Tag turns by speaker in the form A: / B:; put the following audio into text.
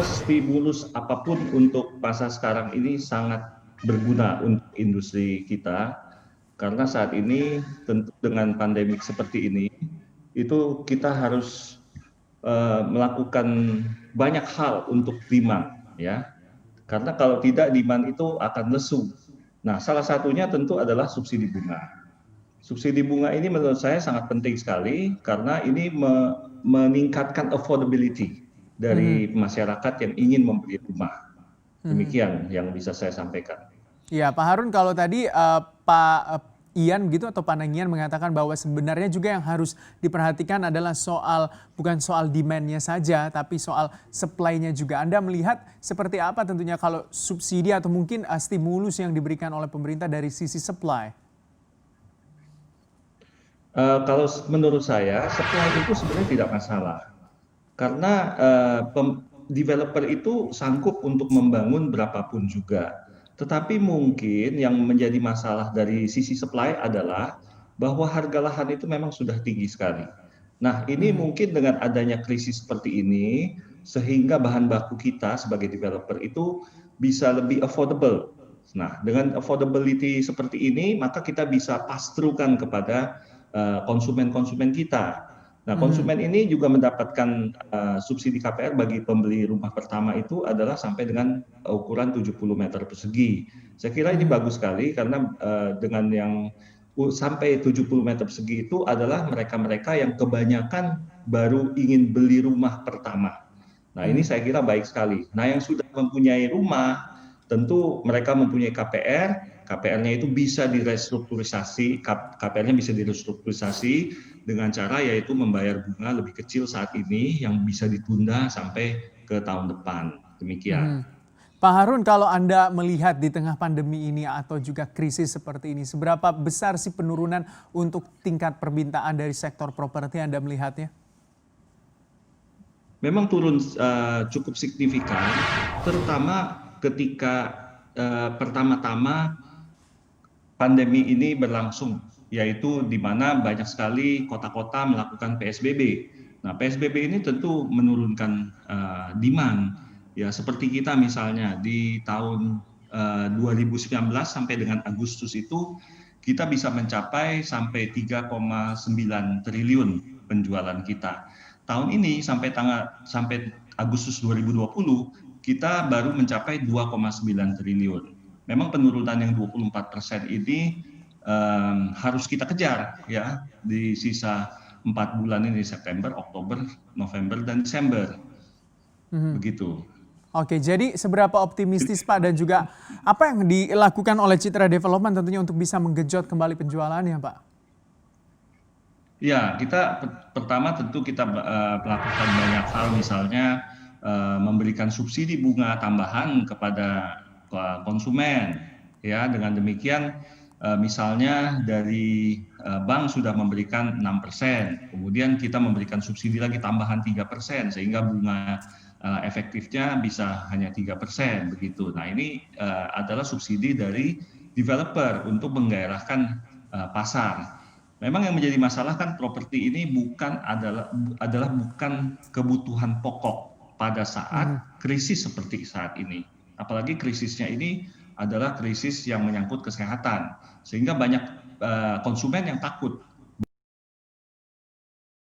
A: Stimulus apapun untuk pasar sekarang ini sangat berguna untuk industri kita, karena saat ini tentu dengan pandemik seperti ini, itu kita harus melakukan banyak hal untuk demand, ya. Karena kalau tidak demand itu akan lesu. Nah, salah satunya tentu adalah subsidi bunga. Subsidi bunga ini menurut saya sangat penting sekali karena ini meningkatkan affordability
B: Mhm,
A: dari masyarakat yang ingin membeli rumah.
B: mhm.
A: Demikian yang bisa saya sampaikan.
B: Iya, Pak Harun, kalau tadi Pak Ian gitu atau Pak Nangian mengatakan bahwa sebenarnya juga yang harus diperhatikan adalah bukan soal demand-nya saja, tapi soal supply-nya juga. Anda melihat seperti apa tentunya kalau subsidi atau mungkin stimulus yang diberikan oleh pemerintah dari sisi supply?
A: Kalau menurut saya, supply itu sebenarnya tidak masalah. Karena developer itu sanggup untuk membangun berapapun juga. Tetapi mungkin yang menjadi masalah dari sisi supply adalah bahwa harga lahan itu memang sudah tinggi sekali. Nah, ini
B: Mhm,
A: mungkin dengan adanya krisis seperti ini, sehingga bahan baku kita sebagai developer itu bisa lebih affordable. Nah, dengan affordability seperti ini, maka kita bisa pass through-kan kepada konsumen-konsumen kita. Nah,
B: mhm,
A: konsumen ini juga mendapatkan subsidi KPR bagi pembeli rumah pertama itu adalah sampai dengan ukuran 70 meter persegi. Saya kira ini
B: mhm,
A: bagus sekali karena dengan yang sampai 70 meter persegi itu adalah mereka-mereka yang kebanyakan baru ingin beli rumah pertama. Nah, ini
B: mhm,
A: saya kira baik sekali. Nah, yang sudah mempunyai rumah, tentu mereka mempunyai KPR, KPR-nya itu bisa direstrukturisasi, KPR-nya bisa direstrukturisasi dengan cara yaitu membayar bunga lebih kecil saat ini yang bisa ditunda sampai ke tahun depan. Demikian.
B: mhm. Pak Harun, kalau Anda melihat di tengah pandemi ini atau juga krisis seperti ini, seberapa besar sih penurunan untuk tingkat permintaan dari sektor properti Anda melihatnya?
A: Memang turun cukup signifikan, terutama ketika pertama-tama pandemi ini berlangsung, yaitu di mana banyak sekali kota-kota melakukan PSBB. Nah, PSBB ini tentu menurunkan demand. Ya, seperti kita misalnya di tahun 2019 sampai dengan Agustus itu kita bisa mencapai sampai 3,9 triliun penjualan kita. Tahun ini sampai Agustus 2020 kita baru mencapai 2,9 triliun. Memang penurunan yang 24% ini harus kita kejar ya di sisa 4 bulan ini, September, Oktober, November, dan Desember.
B: Mhm.
A: Begitu.
B: Oke, jadi seberapa optimistis Pak dan juga apa yang dilakukan oleh Citra Development tentunya untuk bisa menggenjot kembali penjualannya Pak?
A: Ya, kita pertama tentu kita melakukan banyak hal, misalnya memberikan subsidi bunga tambahan kepada konsumen. Ya, dengan demikian misalnya dari bank sudah memberikan 6%, kemudian kita memberikan subsidi lagi tambahan 3%, sehingga bunga efektifnya bisa hanya 3% begitu. Nah, ini adalah subsidi dari developer untuk menggairahkan pasar. Memang yang menjadi masalah kan properti ini bukan kebutuhan pokok pada saat
B: Mhm,
A: krisis seperti saat ini. Apalagi krisisnya ini adalah krisis yang menyangkut kesehatan, sehingga banyak konsumen yang takut